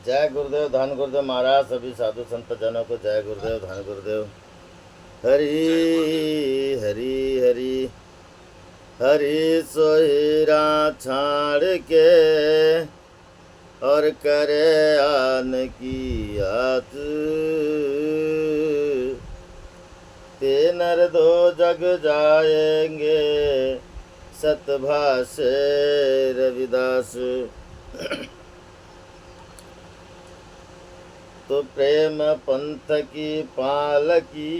जय गुरुदेव धन गुरुदेव महाराज। सभी साधु संत जनों को जय गुरुदेव धन गुरुदेव। हरि हरि हरि हरि सोहिरा छाड़ के और करे आन की आत। ते नर दो जग जाएंगे सतभाषे रविदास। तो प्रेम पंथ की पालकी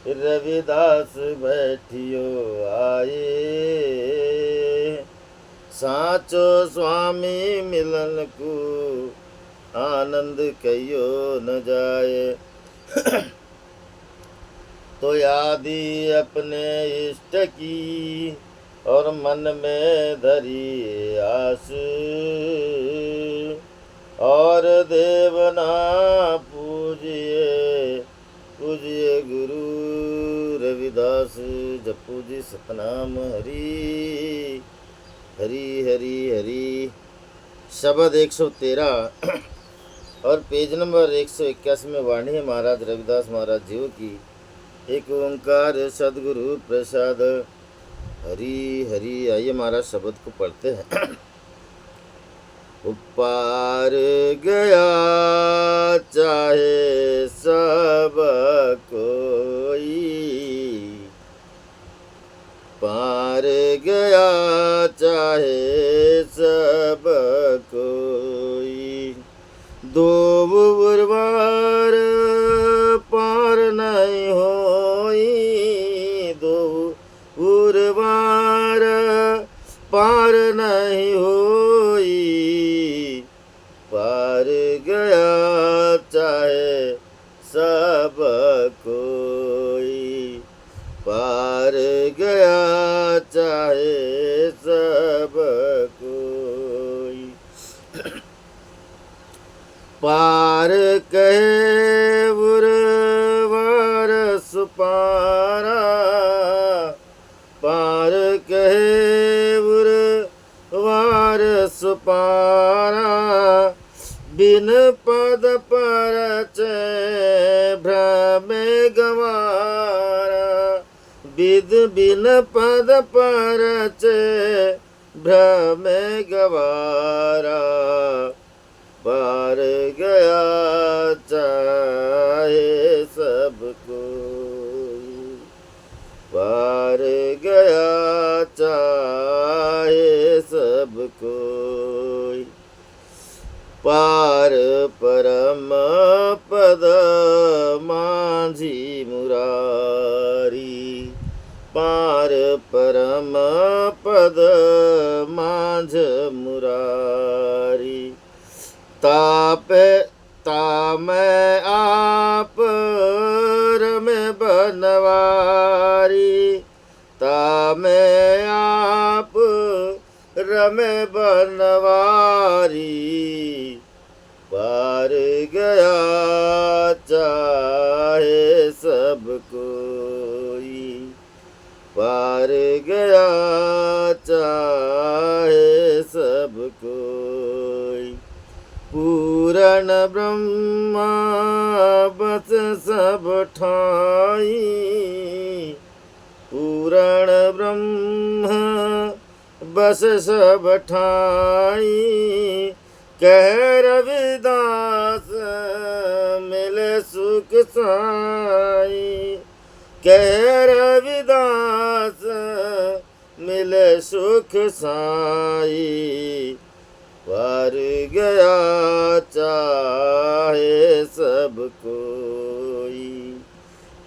रविदास बैठियो आए। साचो स्वामी मिलन को आनंद कहियो न जाए। तो यादी अपने इष्ट की और मन में धरी आस। और देवना पूजिए पूजिए गुरु रविदास। जपू जी सतनाम हरि हरि हरि हरि। शब्द 113 और पेज नंबर 181 में वाणी है महाराज रविदास महाराज जी की। एक ओंकार सदगुरु प्रसाद हरि हरि। आइए महाराज शब्द को पढ़ते हैं। पार गया चाहे सब कोई, पार गया चाहे सब कोई। दो बुरवार पार नहीं होई, दो बुरवार पार नहीं होई। पार गया चाहे सब कोई, पार गया चाहे सब कोई। पार कहे उर्वर सुपारा, पार कहे उर्वर सुपारा। बिन पद परचय भ्रम गवारा, विद बिन पद परचय भ्रम गवारा। पार गया चाहे सब कोई, पार गया चाहे सब कोई। पार परम पद माझी मुरारी, पार परम पद माझ मुरारी। ताप ताम आप रमे बनवारी, ताम आप रमे बनवारी। पार गया चाहे सब कोई, पार गया चाहे सब कोई। पूरण ब्रह्मा बस सब ठाई, पूरण ब्रह्म बस सब ठाई। कह रविदास मिले सुख साई, कह रविदास मिले सुख साई। पार गया चाहे सब कोई,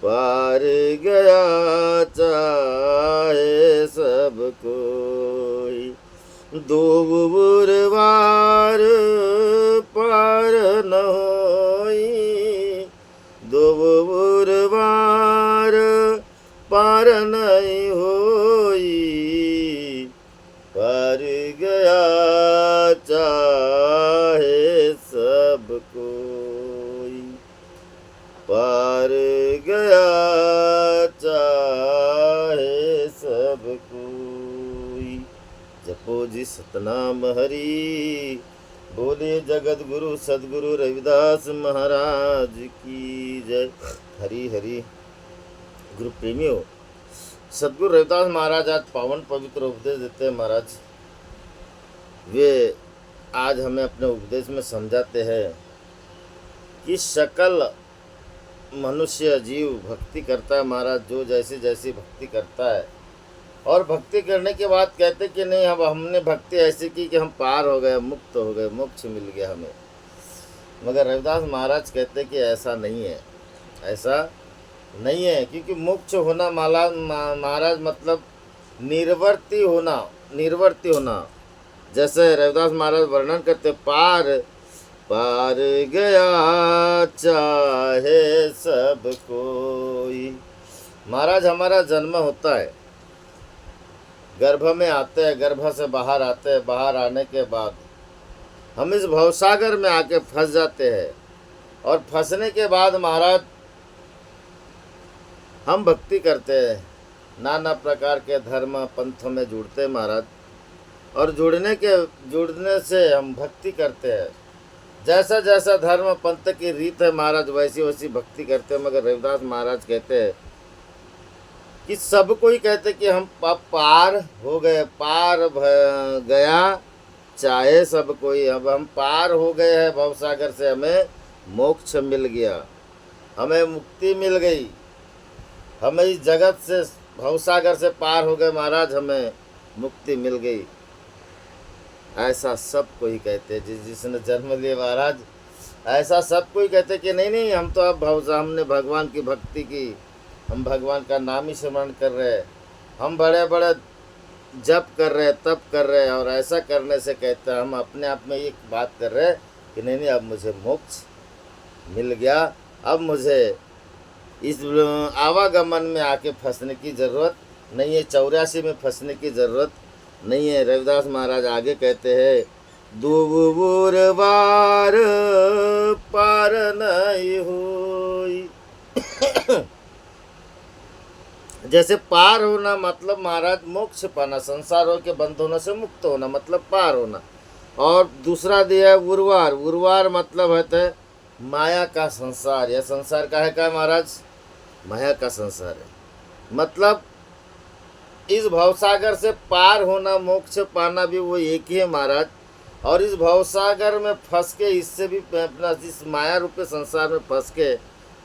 पार गया चाहे सब कोई। दो बुरवार पार न होई, दो बुरवार पार नहीं होई। पार गया चाहे सब कोई, पार गया चाहे सब कोई। जपो जी सतनाम हरि बोल। बोलिए जगत गुरु सदगुरु रविदास महाराज की जय। हरि हरि। गुरु प्रेमियों, सदगुरु रविदास महाराज आज पावन पवित्र उपदेश देते हैं। महाराज वे आज हमें अपने उपदेश में समझाते हैं कि सकल मनुष्य जीव भक्ति करता है। महाराज जो जैसी जैसी भक्ति करता है, और भक्ति करने के बाद कहते कि नहीं अब हमने भक्ति ऐसी की कि हम पार हो गए, मुक्त हो गए, मोक्ष मिल गया हमें। मगर रविदास महाराज कहते कि ऐसा नहीं है, ऐसा नहीं है। क्योंकि मोक्ष होना महाराज मतलब निर्वर्ती होना, निर्वर्ती होना। जैसे रविदास महाराज वर्णन करते, पार पार गया चाहे सब कोई। महाराज हमारा जन्म होता है, गर्भ में आते हैं, गर्भ से बाहर आते हैं, बाहर आने के बाद हम इस भवसागर में आके फंस जाते हैं। और फंसने के बाद महाराज हम भक्ति करते हैं, नाना प्रकार के धर्म पंथों में जुड़ते हैं महाराज। और जुड़ने से हम भक्ति करते हैं। जैसा जैसा धर्म पंथ की रीत है महाराज, वैसी वैसी भक्ति करते हैं। मगर रविदास महाराज कहते हैं कि सब कोई कहते कि हम पार हो गए, गया चाहे सब कोई। अब हम पार हो गए हैं भवसागर से, हमें मोक्ष मिल गया, हमें मुक्ति मिल गई, हमें इस जगत से भवसागर से पार हो गए महाराज, हमें मुक्ति मिल गई। ऐसा सब कोई कहते जिसने जन्म लिया महाराज, ऐसा सब कोई कहते कि नहीं नहीं हम तो अब हमने भगवान की भक्ति की, हम भगवान का नाम ही स्मरण कर रहे हैं, हम बड़े बड़े जप कर रहे हैं, तप कर रहे हैं। और ऐसा करने से कहते हैं हम अपने आप में एक बात कर रहे हैं कि नहीं नहीं अब मुझे मोक्ष मिल गया, अब मुझे इस आवागमन में आके फंसने की ज़रूरत नहीं है, 84 में फंसने की ज़रूरत नहीं है। रविदास महाराज आगे कहते हैं दूर बार पार नहीं हुई। जैसे पार होना मतलब महाराज मोक्ष पाना, संसारों के बंधनों से मुक्त होना मतलब पार होना। और दूसरा दिया है उर्वार। उर्वार मतलब है माया का संसार। यह संसार का है क्या महाराज? माया का संसार है। मतलब इस भवसागर से पार होना, मोक्ष पाना भी वो एक ही है महाराज। और इस भवसागर में फंस के, इससे भी अपना इस माया रूपी संसार में फंस के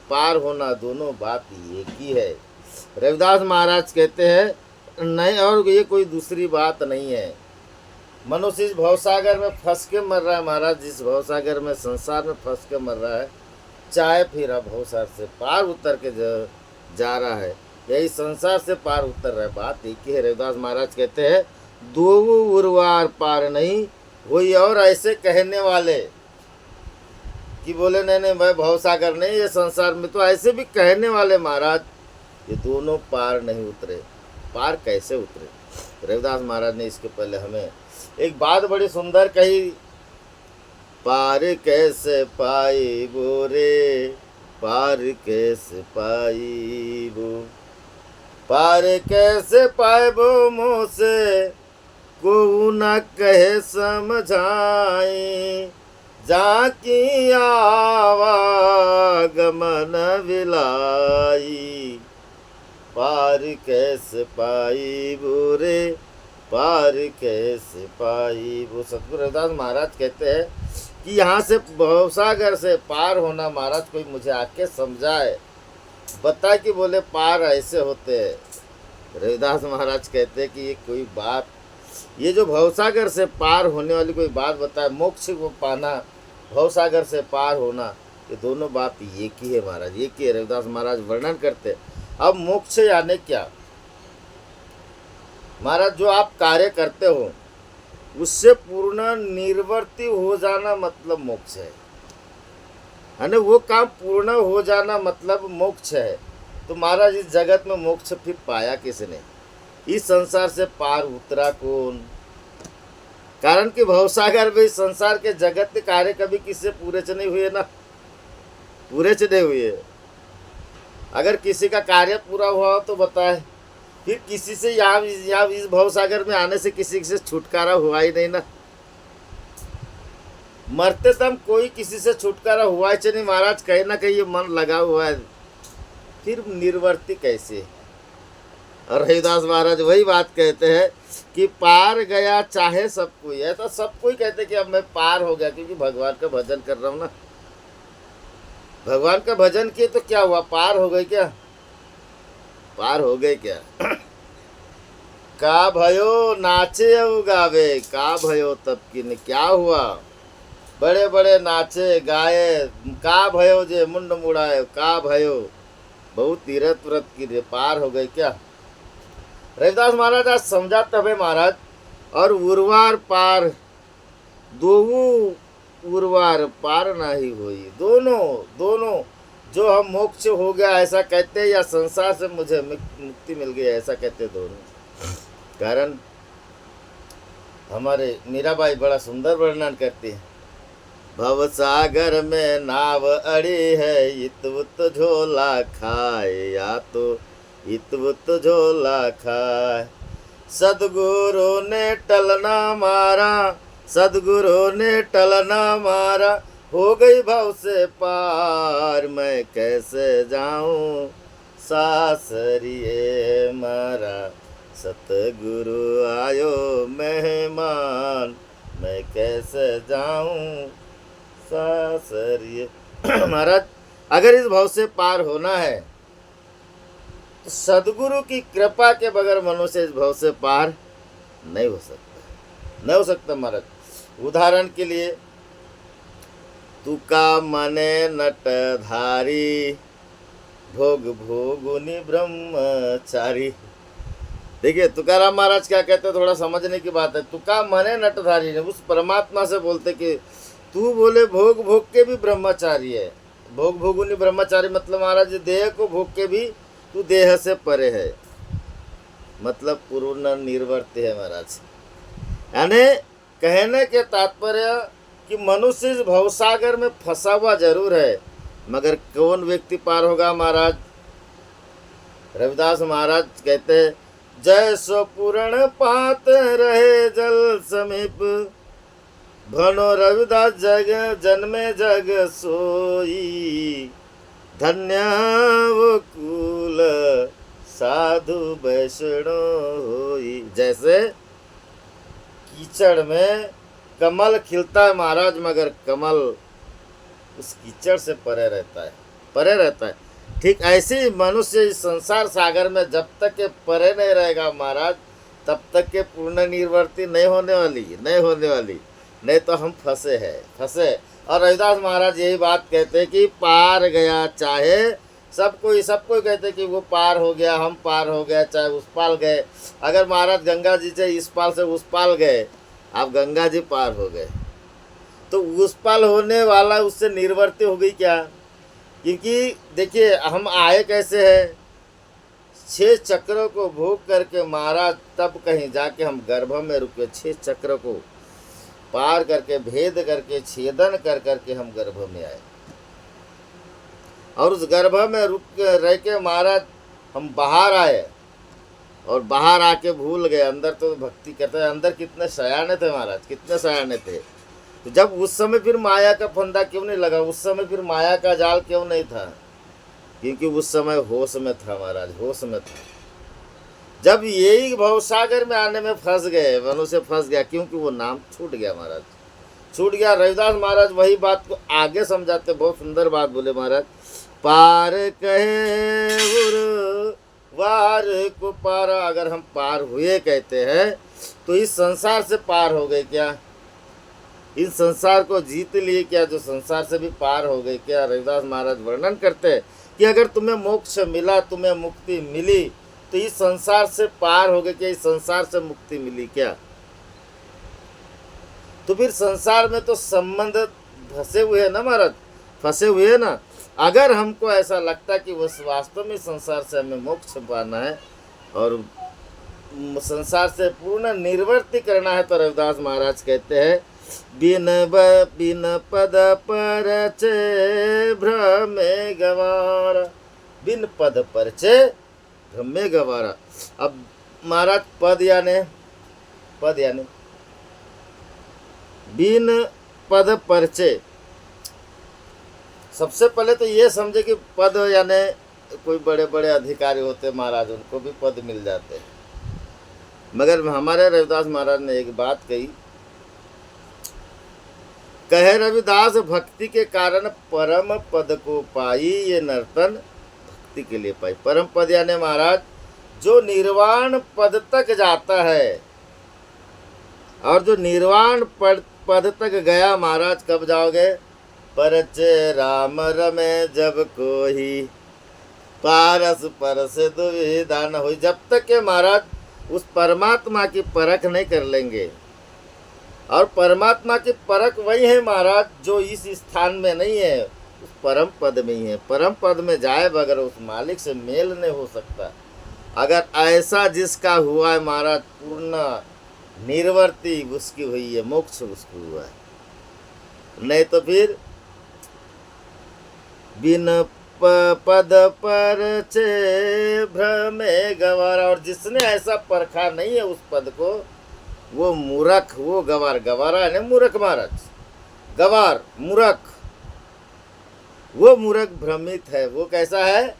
पार होना, दोनों बात एक ही है। रविदास महाराज कहते हैं नहीं, और ये कोई दूसरी बात नहीं है। मनुष्य इस भवसागर में फंस के मर रहा है महाराज, जिस भवसागर में संसार में फंस के मर रहा है, चाहे फिर अब भवसागर से पार उतर के जा रहा है, यही संसार से पार उतर रहा है, बात एक ही है। रविदास महाराज कहते हैं दो उर्वार पार नहीं हुई। और ऐसे कहने वाले कि बोले नहीं नहीं भाई भवसागर नहीं, ये संसार में, तो ऐसे भी कहने वाले महाराज ये दोनों पार नहीं उतरे। पार कैसे उतरे? रविदास महाराज ने इसके पहले हमें एक बात बड़ी सुंदर कही, पार कैसे पाई वो रे, पार कैसे पाई वो, पार कैसे पाए वो मुँह से को न कहे समझाई, जाकी आवागमन विलाई, पार कैसे पाई वो रे, पार कैसे पाई वो। सतगुरु रविदास महाराज कहते हैं कि यहाँ से भवसागर से पार होना महाराज कोई मुझे आके समझाए, बता कि बोले पार ऐसे होते हैं। रविदास महाराज कहते हैं कि ये कोई बात, ये जो भवसागर से पार होने वाली कोई बात बताए, मोक्ष को पाना, भवसागर से पार होना, ये दोनों बात एक ही है महाराज, एक ही है। रविदास महाराज वर्णन करते। अब मोक्ष यानी क्या महाराज? जो आप कार्य करते हो उससे पूर्ण निर्वर्ती हो जाना मतलब मोक्ष है ना? वो काम पूर्ण हो जाना मतलब मोक्ष है। तो महाराज इस जगत में मोक्ष फिर पाया किसने? इस संसार से पार उतरा कौन? कारण कि भवसागर में इस संसार के जगत के कार्य कभी किससे पूरे च नहीं हुए ना, पूरे च नहीं हुए। अगर किसी का कार्य पूरा हुआ हो तो बताए, फिर किसी से यहाँ इस भवसागर में आने से किसी से छुटकारा हुआ ही नहीं ना। मरते दम कोई किसी से छुटकारा हुआ है नहीं महाराज, कहीं ना कहीं ये मन लगा हुआ है, फिर निर्वर्ती कैसे। और रविदास महाराज वही बात कहते हैं कि पार गया चाहे सब कोई है, तो सब कोई कहते कि अब मैं पार हो गया, क्योंकि भगवान का भजन कर रहा हूँ ना। भगवान का भजन किए तो क्या हुआ, पार हो गए क्या, पार हो गए क्या। का भयो नाचे और गावे, का भयो तब की क्या हुआ, बड़े बड़े नाचे गाए, का भयो जे मुंड मुड़ाए, का भयो बहुत तीरथ व्रत की रे, पार हो गए क्या। रविदास महाराज आज समझा तबे महाराज, और उर्वार पार दोनों उर्वार पार नहीं हुई, दोनों दोनों जो हम मोक्ष हो गया ऐसा कहते, या संसार से मुझे मुक्ति मिल गई ऐसा कहते दोनों। कारण हमारे मीराबाई बड़ा सुंदर वर्णन करती है, भव सागर में नाव अड़ी है, इतवुत झोला खाए, या तो इतवुत झोला खाए। सदगुरु ने टलना मारा, सदगुरु ने टलना मारा, हो गई भव से पार, मैं कैसे जाऊं सासरिए मारा, सतगुरु आयो मेहमान, मैं कैसे जाऊं सासरिए। महाराज अगर इस भव से पार होना है तो सदगुरु की कृपा के बगैर मनुष्य इस भव से पार नहीं हो सकता, नहीं हो सकता महाराज। उदाहरण के लिए, तुका मने नटधारी, भोग भोगुनि ब्रह्मचारी। देखिए तुकाराम महाराज क्या कहते हैं, थोड़ा समझने की बात है। तुका मने नटधारी ने उस परमात्मा से बोलते कि तू बोले भोग भोग के भी ब्रह्मचारी है। भोग भोगुनि ब्रह्मचारी मतलब महाराज देह को भोग के भी तू देह से परे है, मतलब पूर्ण निर्वर्ती है महाराज। यानी कहने के तात्पर्य कि मनुष्य इस भवसागर में फंसा हुआ जरूर है, मगर कौन व्यक्ति पार होगा महाराज। रविदास महाराज कहते हैं, जैसो पूर्ण पात रहे जल समीप, भनो रविदास जग जन्मे जग सोई, धन्य वो कुल साधु वैष्णो होई। जैसे कीचड़ में कमल खिलता है महाराज, मगर कमल उस कीचड़ से परे रहता है, परे रहता है। ठीक ऐसे ही मनुष्य इस संसार सागर में जब तक के परे नहीं रहेगा महाराज, तब तक के पूर्ण निर्वर्ती नहीं होने वाली, नहीं होने वाली, नहीं तो हम फंसे हैं, फंसे। और रविदास महाराज यही बात कहते हैं कि पार गया चाहे सब कोई कहते कि वो पार हो गया, हम पार हो गया, चाहे उस पाल गए। अगर महाराज गंगा जी से इस पाल से उस पाल गए, आप गंगा जी पार हो गए, तो उस पाल होने वाला उससे निर्वर्ती हो गई क्या। क्योंकि देखिए हम आए कैसे हैं, 6 चक्रों को भोग करके महाराज तब कहीं जाके हम गर्भ में रुके, 6 चक्र को पार करके भेद करके छेदन कर करके हम गर्भ में आए, और उस गर्भ में रुक रह के महाराज हम बाहर आए, और बाहर आके भूल गए। अंदर तो भक्ति करते हैं, अंदर कितने सयाने थे महाराज, कितने सयाने थे। तो जब उस समय फिर माया का फंदा क्यों नहीं लगा, उस समय फिर माया का जाल क्यों नहीं था, क्योंकि उस समय होश में था महाराज, होश में था। जब यही भवसागर में आने में फंस गए, मनुष्य फंस गया, क्योंकि वो नाम छूट गया महाराज, छूट गया। रविदास महाराज वही बात को आगे समझाते, बहुत सुंदर बात बोले महाराज, पार कहे उर वार को पारा। अगर हम पार हुए कहते हैं तो इस संसार से पार हो गए क्या, इस संसार को जीत लिए क्या, जो संसार से भी पार हो गए क्या। रविदास महाराज वर्णन करते हैं कि अगर तुम्हें मोक्ष मिला, तुम्हें मुक्ति मिली, तो इस संसार से पार हो गए क्या, इस संसार से मुक्ति मिली क्या। तो फिर संसार में तो संबंध फंसे हुए हैं ना महाराज, फंसे हुए हैं ना। अगर हमको ऐसा लगता कि वो वास्तव में संसार से हमें मोक्ष पाना है और संसार से पूर्ण निर्वर्ती करना है, तो रविदास महाराज कहते हैं, बिन पद परचे भ्रमे गवारा, बिन पद परचे भ्रमे गवारा। अब महाराज पद यानी बिन पद परिचय। सबसे पहले तो ये समझे कि पद यानी कोई बड़े बड़े अधिकारी होते महाराज, उनको भी पद मिल जाते हैं, मगर हमारे रविदास महाराज ने एक बात कही, कहे रविदास भक्ति के कारण परम पद को पाई, ये नर्तन भक्ति के लिए पाई। परम पद यानी महाराज जो निर्वाण पद तक जाता है, और जो निर्वाण पद तक गया महाराज, कब जाओगे? परचय राम रमे जब कोई, पारस परस दुविधा न हुई। जब तक के महाराज उस परमात्मा की परख नहीं कर लेंगे, और परमात्मा की परख वही है महाराज जो इस स्थान में नहीं है, उस परम पद में ही है। परम पद में जाए बगैर उस मालिक से मेल नहीं हो सकता। अगर ऐसा जिसका हुआ है महाराज पूर्ण निर्वर्ती उसकी हुई है, मोक्ष उसको हुआ है, नहीं तो फिर बिन पद पर चे भ्रमे गवार। और जिसने ऐसा परखा नहीं है उस पद को, वो मूर्ख, वो गवार, गवारा है मूर्ख महाराज, गवार मूर्ख, वो मूर्ख भ्रमित है। वो कैसा है?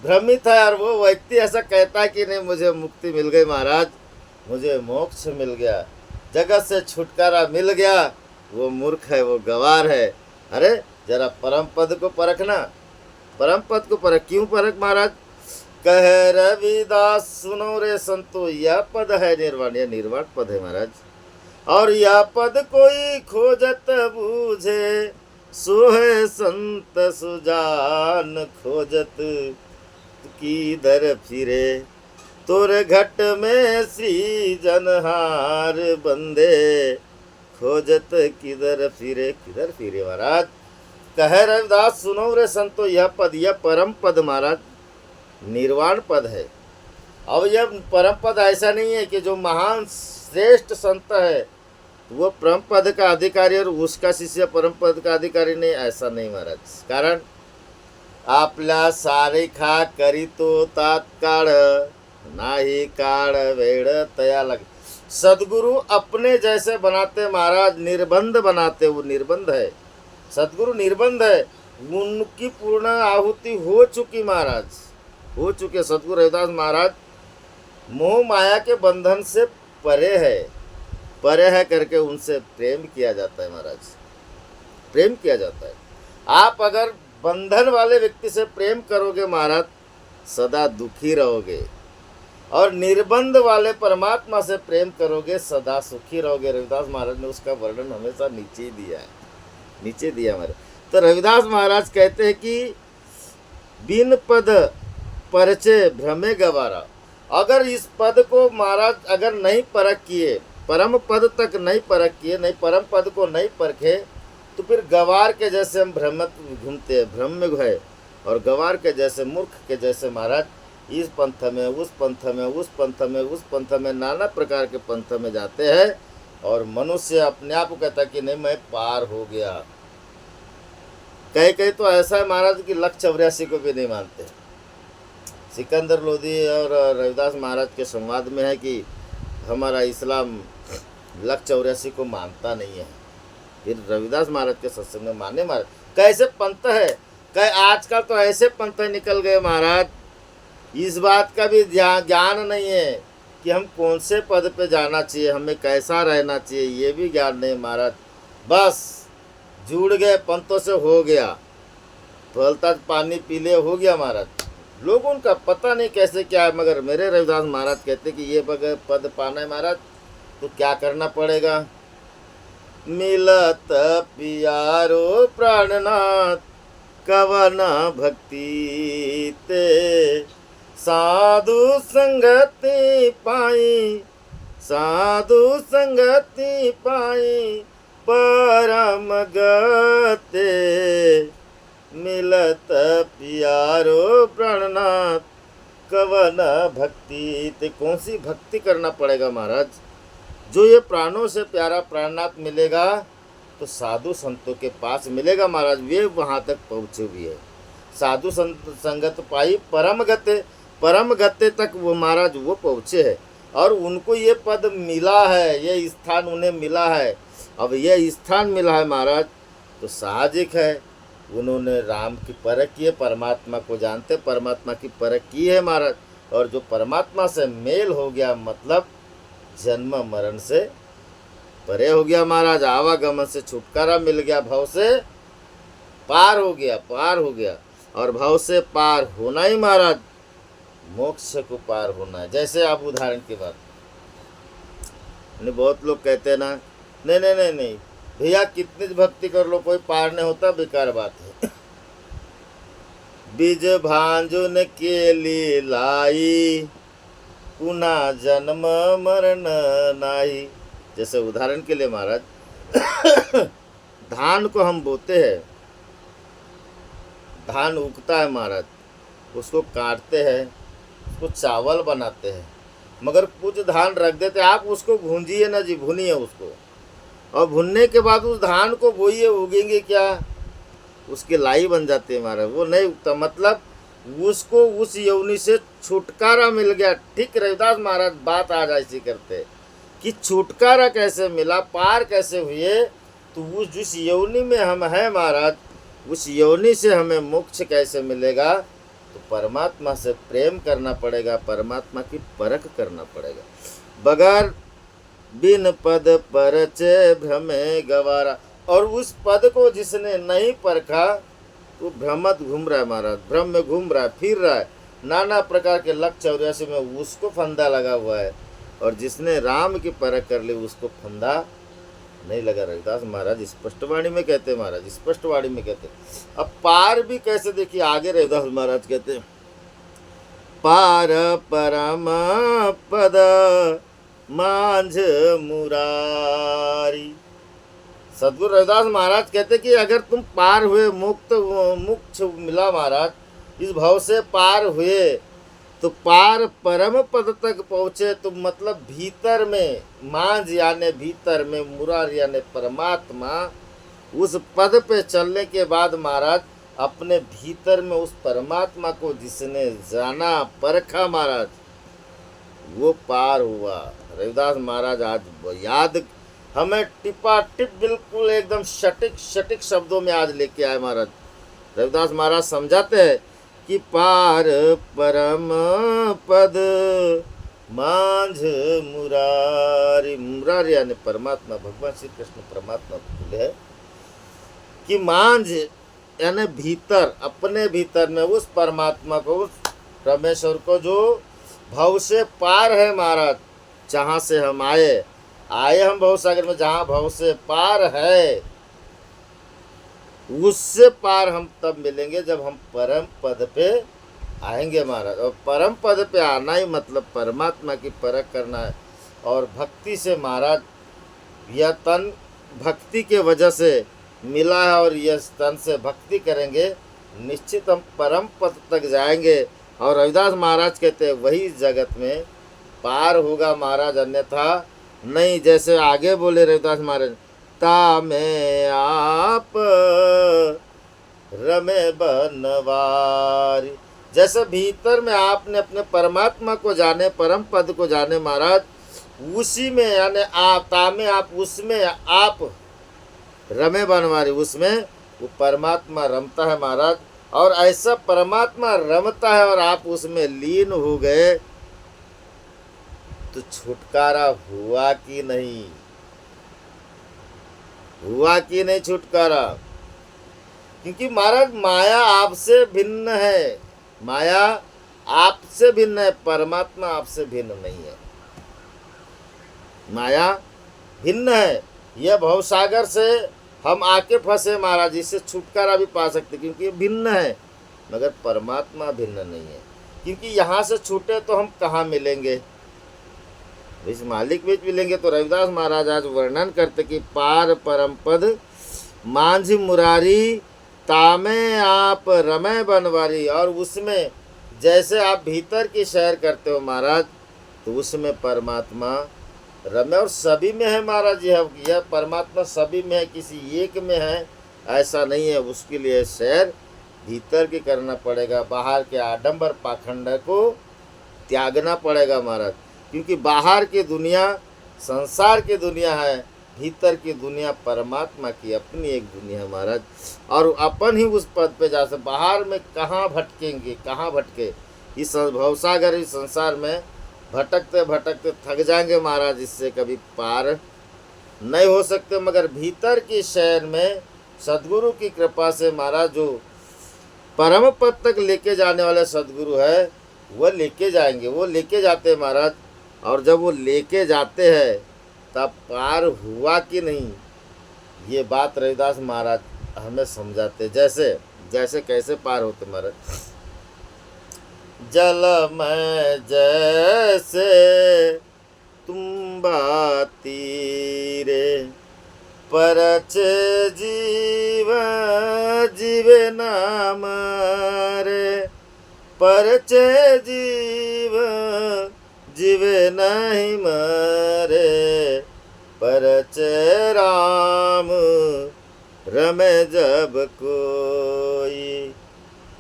भ्रमित है। और वो व्यक्ति ऐसा कहता है कि नहीं मुझे मुक्ति मिल गई महाराज, मुझे मोक्ष मिल गया, जगत से छुटकारा मिल गया, वो मूर्ख है, वो गवार है। अरे जरा परम पद को परखना, परम पद को परख। क्यों परख महाराज? कह रविदास सुनो रे संतो, यह पद है निर्वाण, यह निर्वाण पद है महाराज। और यह पद कोई खोजत बूझे, सोहे संत सुजान खोजत किधर फिरे, तोर घट में श्री जनहार बंदे, खोजत किधर फिरे, किधर फिरे महाराज। कह रविदास सुनो रे संतो, यह पद, यह परम पद महाराज निर्वाण पद है। अब यह परम पद ऐसा नहीं है कि जो महान श्रेष्ठ संत है वो परम पद का अधिकारी और उसका शिष्य परम पद का अधिकारी नहीं, ऐसा नहीं महाराज। कारण आपल्या सारिखा करीतो तात्काळ, नाही काळ वेळ तया लग। सदगुरु अपने जैसे बनाते महाराज, निर्बंध बनाते, वो निर्बंध है, सदगुरु निर्बंध है। उनकी पूर्ण आहुति हो चुकी महाराज, हो चुके सदगुरु रविदास महाराज मोह माया के बंधन से परे है, परे है करके उनसे प्रेम किया जाता है महाराज, प्रेम किया जाता है। आप अगर बंधन वाले व्यक्ति से प्रेम करोगे महाराज सदा दुखी रहोगे, और निर्बंध वाले परमात्मा से प्रेम करोगे सदा सुखी रहोगे। रविदास महाराज ने उसका वर्णन हमेशा नीचे ही दिया है, नीचे दिया हमारे। तो रविदास महाराज कहते हैं कि बिन पद परिचय भ्रमे गवारा। अगर इस पद को महाराज अगर नहीं परख किए, परम पद तक नहीं परख किए, नहीं परम पद को नहीं परखे, तो फिर गवार के जैसे हम भ्रमत घूमते हैं, भ्रम में है, और गवार के जैसे मूर्ख के जैसे महाराज इस पंथ में, उस पंथ में, उस पंथ में, उस पंथ में, नाना प्रकार के पंथ में जाते हैं, और मनुष्य अपने आप को कहता कि नहीं मैं पार हो गया। कहीं कहीं तो ऐसा है महाराज कि 184 को भी नहीं मानते। सिकंदर लोधी और रविदास महाराज के संवाद में है कि हमारा इस्लाम 184 को मानता नहीं है। फिर रविदास महाराज के सत्संग में माने महाराज। कैसे पंथ है, कई आजकल तो ऐसे पंथ निकल गए महाराज, इस बात का भी ज्ञान नहीं है कि हम कौन से पद पे जाना चाहिए, हमें कैसा रहना चाहिए, ये भी ज्ञान नहीं महाराज। बस जुड़ गए पंथों से, हो गया फलता पानी पी ले, हो गया महाराज। लोगों का पता नहीं कैसे क्या है, मगर मेरे रविदास महाराज कहते कि ये पद पाना है महाराज तो क्या करना पड़ेगा। मिलत पियारो प्राणनाथ कवन भक्ति ते, साधु संगति पाई, साधु संगति पाई, परम गते। मिलत पियारो प्राणनाथ कवन भक्ति ते, कौन सी भक्ति करना पड़ेगा महाराज? जो ये प्राणों से प्यारा प्राणनाथ मिलेगा तो साधु संतों के पास मिलेगा महाराज, वे वहाँ तक पहुँचे हुए है। साधु संगत पाई परम गते, परम गते तक वो महाराज वो पहुँचे है, और उनको ये पद मिला है, ये स्थान उन्हें मिला है। अब यह स्थान मिला है महाराज, तो साहजिक है उन्होंने राम की परख की है, परमात्मा को जानते, परमात्मा की परख की है महाराज। और जो परमात्मा से मेल हो गया मतलब जन्म मरण से परे हो गया महाराज, आवागमन से छुटकारा मिल गया, भव से पार हो गया, पार हो गया। और भव से पार होना ही महाराज मोक्ष को पार होना है। जैसे आप उदाहरण की बात, बहुत लोग कहते हैं ना, नहीं नहीं नहीं नहीं भैया कितनी भक्ति कर लो कोई पार नहीं होता, बेकार बात है। बीज भांजुन के लिए लाई, पुनः जन्म मरण नाई। जैसे उदाहरण के लिए महाराज, धान को हम बोते हैं, धान उगता है महाराज, उसको काटते हैं, उसको चावल बनाते हैं, मगर कुछ धान रख देते हैं। आप उसको भूंजिए ना जी, भुनिए उसको, और भुनने के बाद उस धान को बोइए, उगेंगे क्या? उसके लाई बन जाते हैं महाराज, वो नहीं उगता। मतलब उसको उस यौनी से छुटकारा मिल गया। ठीक रविदास महाराज बात आज ऐसी करते कि छुटकारा कैसे मिला, पार कैसे हुए, तो उस जिस यौनी में हम हैं महाराज, उस योनि से हमें मोक्ष कैसे मिलेगा? तो परमात्मा से प्रेम करना पड़ेगा, परमात्मा की परख करना पड़ेगा। बगैर बिन पद परचे भ्रमे गवारा। और उस पद को जिसने नहीं परखा वो भ्रमत घूम रहा है महाराज, भ्रम में घूम रहा है, फिर रहा है, नाना प्रकार के लक 84 में उसको फंदा लगा हुआ है। और जिसने राम की परख कर ली उसको फंदा नहीं लगा। रविदास महाराज स्पष्टवाणी में कहते हैं, महाराज स्पष्टवाणी में कहते हैं। अब पार भी कैसे, देखिए आगे रविदास महाराज कहते हैं, पार परम पद मांझ मुरारी। सदगुरु रविदास महाराज कहते कि अगर तुम पार हुए, मुक्त मिला महाराज, इस भाव से पार हुए, तो पार परम पद तक पहुँचे। तो मतलब भीतर में, मांझ यानी भीतर में, मुरार यानी परमात्मा, उस पद पे चलने के बाद महाराज अपने भीतर में उस परमात्मा को जिसने जाना, परखा महाराज, वो पार हुआ। रविदास महाराज आज याद हमें टिपा टिप बिल्कुल एकदम सटीक शब्दों में आज लेके आए महाराज। रविदास महाराज समझाते हैं कि पार परम पद मांझ मुरारी। मुरारी यानी परमात्मा, भगवान श्री कृष्ण परमात्मा बोले है कि मांझ यानी भीतर, अपने भीतर में उस परमात्मा को, उस परमेश्वर को जो भव से पार है महाराज, जहाँ से हम आए हम भव सागर में, जहाँ भव से पार है उससे पार हम तब मिलेंगे जब हम परम पद पे आएंगे महाराज। और परम पद पे आना ही मतलब परमात्मा की परख करना है। और भक्ति से महाराज, यह तन भक्ति के वजह से मिला है, और यह तन से भक्ति करेंगे निश्चित हम परम पद तक जाएंगे। और रविदास महाराज कहते हैं वही जगत में पार होगा महाराज, अन्यथा नहीं। जैसे आगे बोले रविदास महाराज, ता में आप रमे बनवारी। जैसे भीतर में आपने अपने परमात्मा को जाने, परम पद को जाने महाराज, उसी में यानी ता में आप, उसमें आप रमे बनवारी, उसमें वो परमात्मा रमता है महाराज। और ऐसा परमात्मा रमता है और आप उसमें लीन हो गए तो छुटकारा हुआ कि नहीं? हुआ कि नहीं छुटकारा? क्योंकि महाराज माया आपसे भिन्न है, माया आपसे भिन्न है, परमात्मा आपसे भिन्न नहीं है। माया भिन्न है, यह भवसागर से हम आके फंसे महाराज, इससे छुटकारा भी पा सकते क्योंकि ये भिन्न है, मगर परमात्मा भिन्न नहीं है। क्योंकि यहाँ से छूटे तो हम कहाँ मिलेंगे? इस मालिक में मिलेंगे। तो रविदास महाराज आज वर्णन करते कि पार परम पद मांझ मुरारी, तामे आप रमे बनवारी। और उसमें जैसे आप भीतर की सैर करते हो महाराज, तो उसमें परमात्मा रमे, और सभी में है महाराज। यह परमात्मा सभी में है, किसी एक में है ऐसा नहीं है। उसके लिए सैर भीतर की करना पड़ेगा, बाहर के आडंबर पाखंड को त्यागना पड़ेगा महाराज। क्योंकि बाहर की दुनिया, संसार की दुनिया है, भीतर की दुनिया परमात्मा की अपनी एक दुनिया है महाराज, और अपन ही उस पद पे जा सकते। बाहर में कहाँ भटकेंगे, कहाँ भटके, इस भवसागर इस संसार में भटकते भटकते थक जाएंगे महाराज, इससे कभी पार नहीं हो सकते। मगर भीतर की शहर में सदगुरु की कृपा से महाराज जो परम पद तक लेके जाने वाले सदगुरु है, वो लेके जाएंगे, वो लेके जाते हैं महाराज। और जब वो लेके जाते हैं तब पार हुआ कि नहीं, ये बात रविदास महाराज हमें समझाते। जैसे जैसे कैसे पार होते महाराज, जल में जैसे तुम्बा तीरे, परच जीव जीवे नाम रे, परच जीव जीवे नहीं मरे, परच राम रमे जब कोई,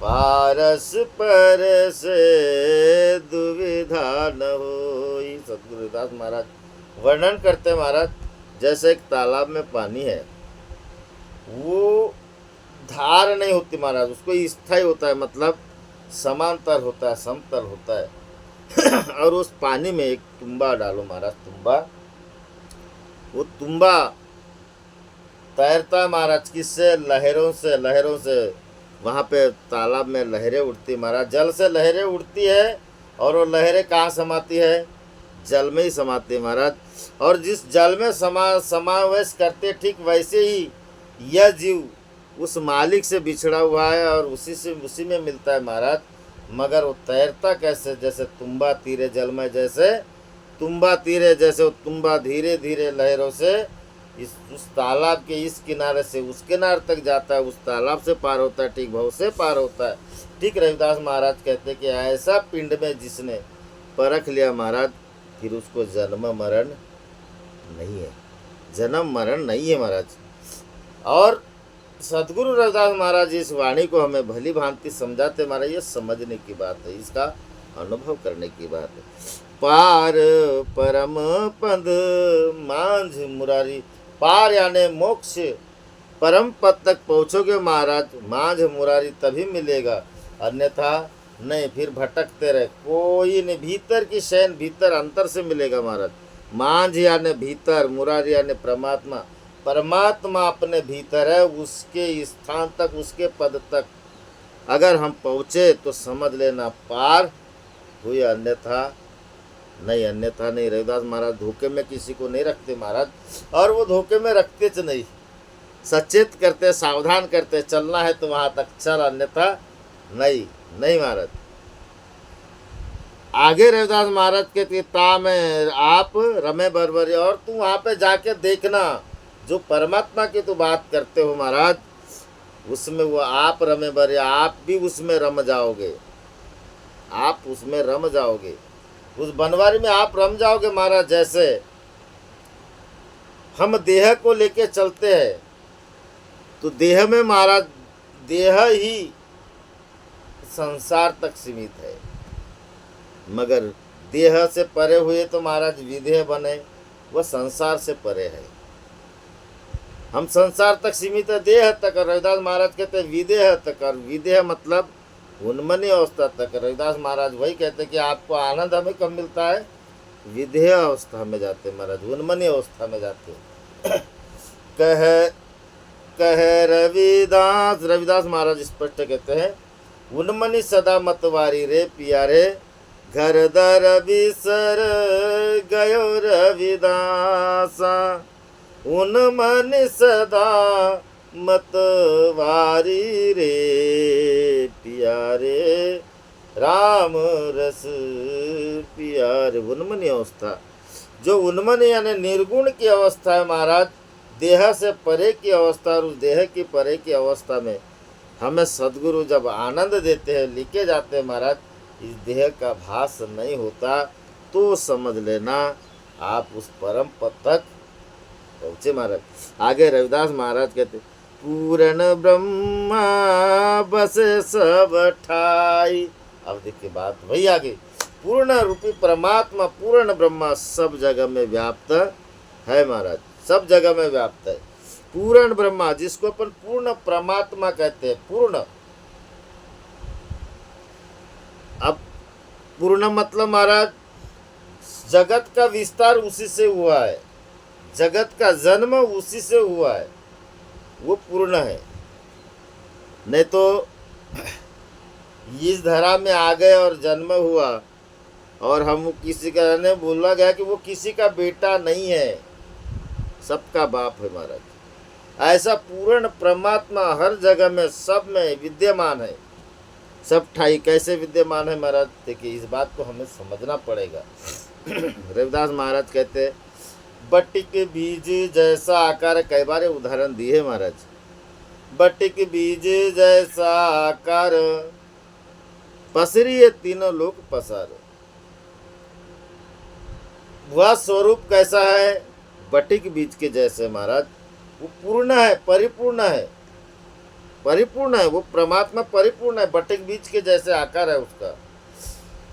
पारस पर से दुविधा न होई। सतगुरु रविदास महाराज वर्णन करते हैं महाराज, जैसे एक तालाब में पानी है, वो धार नहीं होती महाराज, उसको स्थायी होता है, मतलब समांतर होता है, समतल होता है। और उस पानी में एक तुम्बा डालो महाराज, तुम्बा, वो तुम्बा तैरता है महाराज, किससे, लहरों से, लहरों से। वहाँ पे तालाब में लहरें उठती महाराज, जल से लहरें उठती है, और वो लहरें कहाँ समाती है, जल में ही समाती है महाराज। और जिस जल में समावेश करते, ठीक वैसे ही यह जीव उस मालिक से बिछड़ा हुआ है और उसी में मिलता है महाराज। मगर वो तैरता कैसे, जैसे तुम्बा तीरे जल में, जैसे तुम्बा तीरे, जैसे वो तुम्बा धीरे धीरे लहरों से उस तालाब के इस किनारे से उस किनारे तक जाता है, उस तालाब से पार होता है, ठीक भव से पार होता है। ठीक रविदास महाराज कहते कि ऐसा पिंड में जिसने परख लिया महाराज, फिर उसको जन्म मरण नहीं है, जन्म मरण नहीं है महाराज। और सदगुरु रविदास महाराज इस वाणी को हमें भली भांति समझाते महाराज, ये समझने की बात है, इसका अनुभव करने की बात है। पार परम पद मांझ मुरारी, पार यानी मोक्ष, परम पद तक पहुँचोगे महाराज, मांझ मुरारी तभी मिलेगा, अन्यथा नहीं, फिर भटकते रहे, कोई नहीं। भीतर की शयन भीतर अंतर से मिलेगा महाराज। मांझ यानी भीतर, मुरारी यानी परमात्मा, परमात्मा अपने भीतर है, उसके स्थान तक, उसके पद तक अगर हम पहुँचे तो समझ लेना पार हुई, अन्यथा नहीं, अन्यथा नहीं। रविदास महाराज धोखे में किसी को नहीं रखते महाराज, और वो धोखे में रखते च नहीं, सचेत करते, सावधान करते, चलना है तो वहाँ तक चल, अन्यथा नहीं, नहीं महाराज। आगे रविदास महाराज कहते ता में आप रमे बरबरी, और तू वहाँ पे जाके देखना, जो परमात्मा की तो बात करते हो महाराज, उसमें वो आप रमे बरे, आप भी उसमें रम जाओगे, आप उसमें रम जाओगे, उस बनवारी में आप रम जाओगे महाराज। जैसे हम देह को लेके चलते हैं तो देह में महाराज, देह ही संसार तक सीमित है, मगर देह से परे हुए तो महाराज विदेह बने, वह संसार से परे है। हम संसार तक सीमित है, देह तक, और रविदास महाराज कहते हैं विदेह तक, और विदेह मतलब उन्मनी अवस्था तक। रविदास महाराज वही कहते हैं कि आपको आनंद हमें कब मिलता है, विदेह अवस्था में जाते महाराज, उन्मनी अवस्था में जाते। कह रविदास, रविदास महाराज स्पष्ट कहते हैं, उन्मनी सदा मतवारी रे प्यारे, घर दर बिसर गयो रविदासा, उन्मन सदा मतवारी रे प्यारे, राम रस प्यारे। उन्मनी अवस्था, जो उन्मन यानी निर्गुण की अवस्था है महाराज, देह से परे की अवस्था, और उस देह की परे की अवस्था में हमें सदगुरु जब आनंद देते हैं, लेके जाते हैं महाराज, इस देह का भास नहीं होता, तो समझ लेना आप उस परम पद तक पहुँचे महाराज। आगे रविदास महाराज कहते, पूर्ण ब्रह्मा बसे सब ठाई। अब देखिए बात वही आगे, पूर्ण रूपी परमात्मा, पूर्ण ब्रह्मा सब जगह में व्याप्त है महाराज, सब जगह में व्याप्त है। पूर्ण ब्रह्मा, जिसको अपन पूर्ण परमात्मा कहते हैं, पूर्ण। अब पूर्ण मतलब महाराज जगत का विस्तार उसी से हुआ है, जगत का जन्म उसी से हुआ है, वो पूर्ण है। नहीं तो इस धरा में आ गए और जन्म हुआ और हम किसी का ने बोला गया कि वो किसी का बेटा नहीं है, सबका बाप है महाराज। ऐसा पूर्ण परमात्मा हर जगह में सब में विद्यमान है, सब ठाई कैसे विद्यमान है महाराज? देखिए इस बात को हमें समझना पड़ेगा। रविदास महाराज कहते बट्टिक बीज जैसा आकार, कई बार उदाहरण दिए महाराज। बट्टिक बीज जैसा आकार पसरी तीनों लोक पसार। वह स्वरूप कैसा है? बट्टिक बीज के जैसे महाराज, वो पूर्ण है, परिपूर्ण है, परिपूर्ण है, वो परमात्मा परिपूर्ण है, बट्टिक बीज के जैसे आकार है उसका।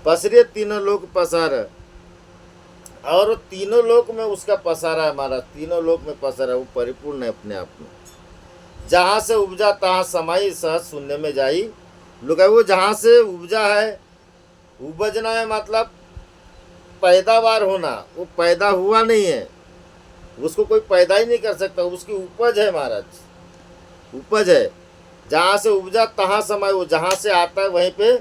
पसरी तीनों लोक पसार, और तीनों लोक में उसका पसारा है महाराज, तीनों लोक में पसारा है, वो परिपूर्ण है अपने आप में। जहाँ से उपजा तहाँ समाई, सहज शून्य में जाई। लोग वो जहाँ से उपजा है, उपजना है मतलब पैदावार होना, वो पैदा हुआ नहीं है, उसको कोई पैदा ही नहीं कर सकता, उसकी उपज है महाराज, उपज है। जहाँ से उपजा तहाँ समाई, वो जहाँ से आता है वहीं पे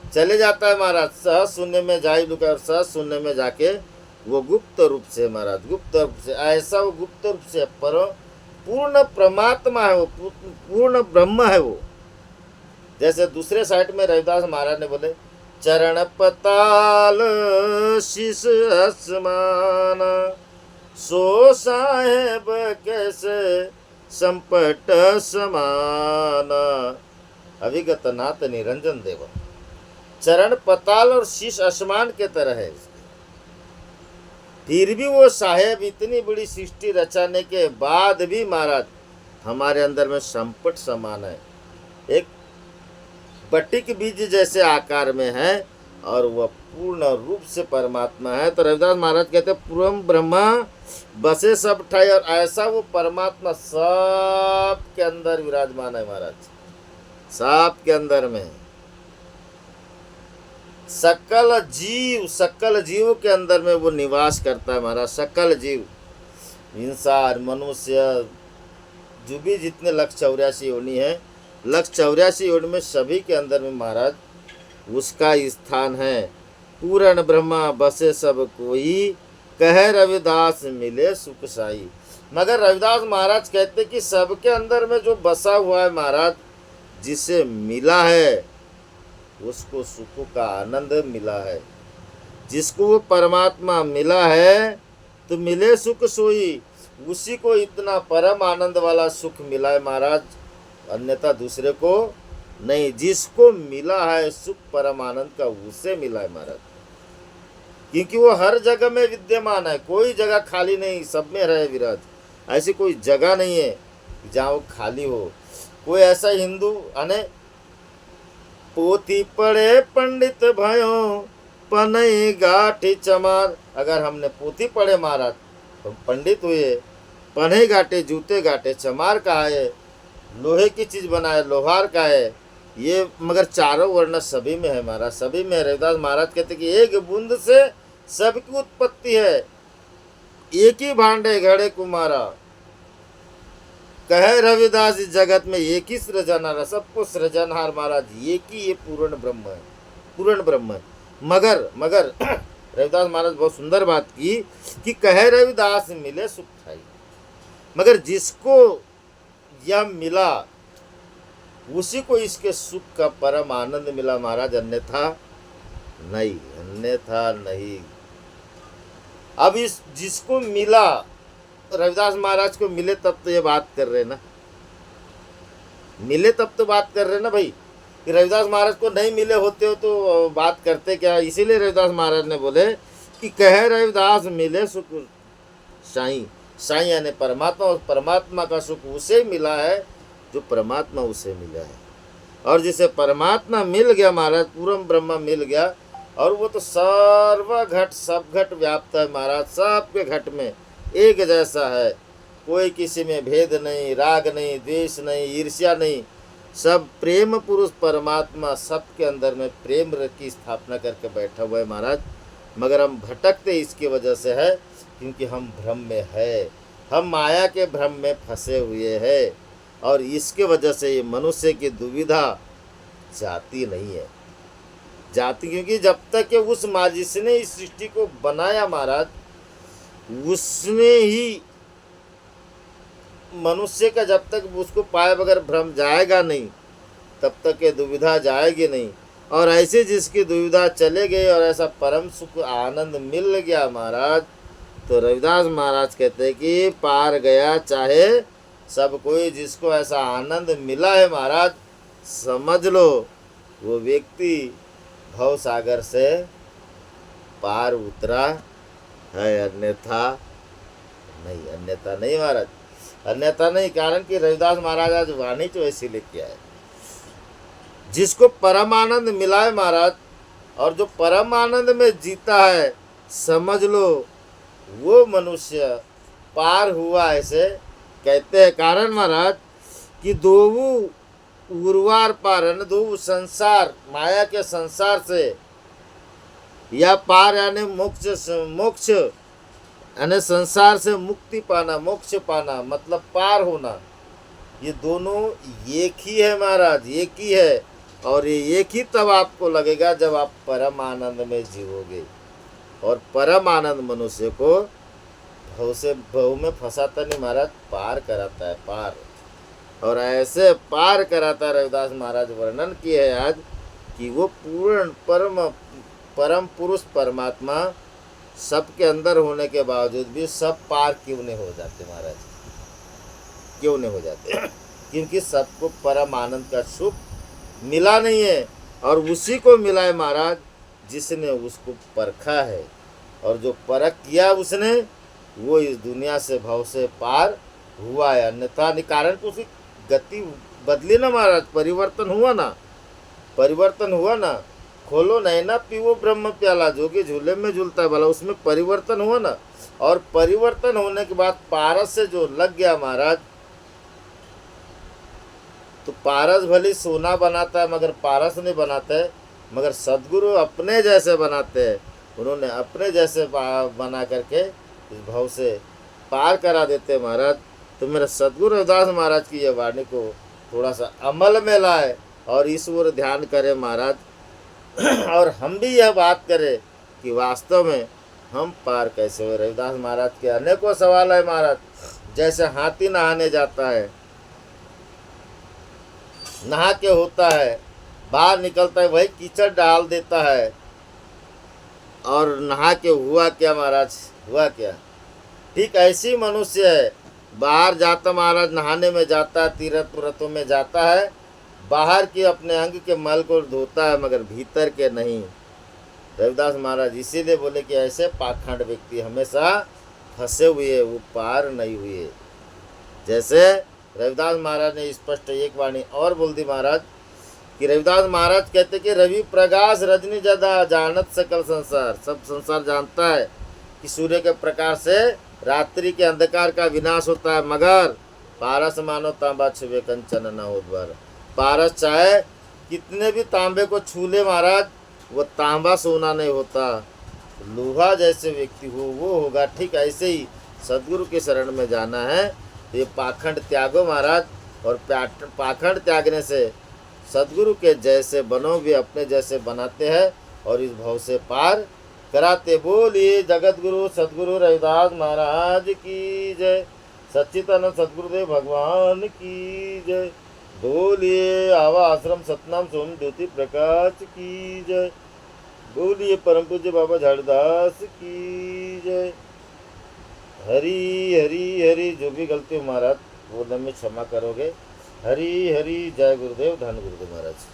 चले जाता है महाराज। सहज शून्य में जाई लुका, और सहज शून्य में जाके वो गुप्त रूप से महाराज, गुप्त रूप से, ऐसा वो गुप्त रूप से पर पूर्ण परमात्मा है, वो पूर्ण ब्रह्म है वो। जैसे दूसरे साइड में रविदास महाराज ने बोले चरण पताल शीश आसमान, सो साहेब कैसे संपट समान, अविगत नाथ निरंजन देव। चरण पताल और शीश आसमान के तरह है, फिर भी वो साहेब इतनी बड़ी सृष्टि रचाने के बाद भी महाराज हमारे अंदर में संपट समान है, एक बट्टिक बीज जैसे आकार में है, और वह पूर्ण रूप से परमात्मा है। तो रविदास महाराज कहते हैं पूर्ण ब्रह्मा बसे सब ठाई, और ऐसा वो परमात्मा सब के अंदर विराजमान है महाराज, सब के अंदर में। सकल जीव के अंदर में वो निवास करता है महाराज, सकल जीव, इंसान, मनुष्य, जो भी जितने 184 योनि है, 184 योनि में सभी के अंदर में महाराज उसका स्थान है। पूर्ण ब्रह्मा बसे सब कोई, कहे रविदास मिले सुख साई। मगर रविदास महाराज कहते कि सबके अंदर में जो बसा हुआ है महाराज, जिसे मिला है उसको सुख का आनंद मिला है। जिसको वो परमात्मा मिला है तो मिले सुख सोई, उसी को इतना परम आनंद वाला सुख मिला है महाराज, अन्यथा दूसरे को नहीं। जिसको मिला है सुख परम आनंद का, उसे मिला है महाराज, क्योंकि वो हर जगह में विद्यमान है, कोई जगह खाली नहीं, सब में रहे विराज। ऐसी कोई जगह नहीं है जहाँ वो खाली हो। कोई ऐसा हिंदू अने पोथी पढ़े पंडित भयो पनई गाठी चमार, अगर हमने पोथी पढ़े महाराज तो पंडित हुए, पनई गाटे जूते गाटे, चमार का है, लोहे की चीज बनाए, लोहार का है ये, मगर चारों वर्ण सभी में है महाराज, सभी में। रविदास महाराज कहते कि एक बूंद से सबकी उत्पत्ति है, एक ही भांडे घड़े कुमारा, कहे रविदास इस जगत में एक ही सृजनहार, सबको सृजनहार महाराज एक ही, ये पूर्ण ब्रह्म है, पूर्ण ब्रह्म है। मगर रविदास महाराज बहुत सुंदर बात की कि कहे रविदास मिले सुख ठाई, मगर जिसको यह मिला उसी को इसके सुख का परम आनंद मिला महाराज, अन्यथा नहीं, अन्यथा नहीं। अब इस जिसको मिला, रविदास महाराज को मिले तब तो ये बात कर रहे ना, मिले तब तो बात कर रहे ना भाई। कि रविदास महाराज को नहीं मिले होते हो तो बात करते क्या? इसीलिए रविदास महाराज ने बोले कि कहे रविदास मिले सुख साईं, साईं यानी परमात्मा, और परमात्मा का सुख उसे मिला है जो परमात्मा उसे मिला है। और जिसे परमात्मा मिल गया महाराज, पूर्ण ब्रह्मा मिल गया, और वो तो सर्व घट सब घट व्याप्त है महाराज, सबके घट में एक जैसा है, कोई किसी में भेद नहीं, राग नहीं, द्वेष नहीं, ईर्ष्या नहीं, सब प्रेम पुरुष परमात्मा सबके अंदर में प्रेम की स्थापना करके बैठा हुआ है महाराज। मगर हम भटकते इसकी वजह से है क्योंकि हम भ्रम में है, हम माया के भ्रम में फंसे हुए हैं, और इसके वजह से ये मनुष्य की दुविधा जाती नहीं है। जाति क्योंकि जब तक कि उस जिसने इस सृष्टि को बनाया महाराज, उसने ही मनुष्य का जब तक उसको पाए बगैर भ्रम जाएगा नहीं, तब तक ये दुविधा जाएगी नहीं। और ऐसे जिसकी दुविधा चले गई और ऐसा परम सुख आनंद मिल गया महाराज, तो रविदास महाराज कहते हैं कि पार गया चाहे सब कोई। जिसको ऐसा आनंद मिला है महाराज, समझ लो वो व्यक्ति भव सागर से पार उतरा है, अन्यथा नहीं, अन्यथा नहीं महाराज, अन्यथा नहीं। कारण कि रविदास महाराज आज वाणी तो ऐसी लेके आए, जिसको परम आनंद मिला है महाराज, और जो परम आनंद में जीता है, समझ लो वो मनुष्य पार हुआ। ऐसे कहते हैं कारण महाराज कि दो उर्वार पार है, दो संसार, माया के संसार से या पार यानी मोक्ष, मोक्ष यानी संसार से मुक्ति पाना, मोक्ष पाना मतलब पार होना, ये दोनों एक ही है महाराज, एक ही है। और ये एक ही तब आपको लगेगा जब आप परम आनंद में जीवोगे। और परम आनंद मनुष्य को भव से भव में फंसाता नहीं महाराज, पार कराता है, पार। और ऐसे पार कराता है रविदास महाराज वर्णन किए है आज कि वो पूर्ण परम पुरुष परमात्मा सबके अंदर होने के बावजूद भी सब पार क्यों नहीं हो जाते महाराज, क्यों नहीं हो जाते? क्योंकि सबको परम आनंद का सुख मिला नहीं है, और उसी को मिला है महाराज जिसने उसको परखा है। और जो परख किया उसने, वो इस दुनिया से भव से पार हुआ है। अन्यथा कारण तो उसकी गति बदली ना महाराज, परिवर्तन हुआ ना, परिवर्तन हुआ ना। खोलो नहीं ना पीवो ब्रह्म प्याला, जो कि झूले में झूलता है भला, उसमें परिवर्तन हुआ ना। और परिवर्तन होने के बाद पारस से जो लग गया महाराज, तो पारस भले सोना बनाता है मगर पारस नहीं बनाते है, मगर सदगुरु अपने जैसे बनाते हैं। उन्होंने अपने जैसे बना करके इस भव से पार करा देते हैं महाराज। तो मेरा सदगुरु रविदास महाराज की ये वाणी को थोड़ा सा अमल में लाए और इस ओर ध्यान करें महाराज। और हम भी यह बात करें कि वास्तव में हम पार कैसे हुए। रविदास महाराज के अनेकों सवाल है महाराज। जैसे हाथी नहाने जाता है, नहा के होता है, बाहर निकलता है, वही कीचड़ डाल देता है, और नहा के हुआ क्या महाराज, हुआ क्या? ठीक ऐसी मनुष्य है, बाहर जाता महाराज, नहाने में जाता है, तीर्थ व्रतों में जाता है, बाहर के अपने अंग के मल को धोता है मगर भीतर के नहीं। रविदास महाराज इसीलिए बोले कि ऐसे पाखंड व्यक्ति हमेशा फंसे हुए, वो पार नहीं हुए। जैसे रविदास महाराज ने स्पष्ट एक वाणी और बोल दी महाराज कि रविदास महाराज कहते कि रवि प्रकाश रजनी जदा जानत सकल संसार, सब संसार जानता है कि सूर्य के प्रकाश से रात्रि के अंधकार का विनाश होता है, मगर पारस मानो तांबा छुए कंचन न हो द्वार। पारस चाहे कितने भी तांबे को छू ले महाराज, वो तांबा सोना नहीं होता। लोहा जैसे व्यक्ति हो वो होगा। ठीक ऐसे ही सदगुरु के शरण में जाना है, ये पाखंड त्यागो महाराज। और पाखंड त्यागने से सदगुरु के जैसे बनो, भी अपने जैसे बनाते हैं और इस भव से पार कराते। बोलिए जगत गुरु सदगुरु रविदास महाराज की जय, सच्चिदानंद सदगुरुदेव भगवान की जय। बोलिए आवा आश्रम सतनाम सोम ज्योति प्रकाश की जय। बोलिए परम पूज्य बाबा झाड़दास की जय। हरी हरी हरी। जो भी गलती हो महाराज वो में क्षमा करोगे। हरी हरी। जय गुरुदेव, धन गुरुदेव महाराज।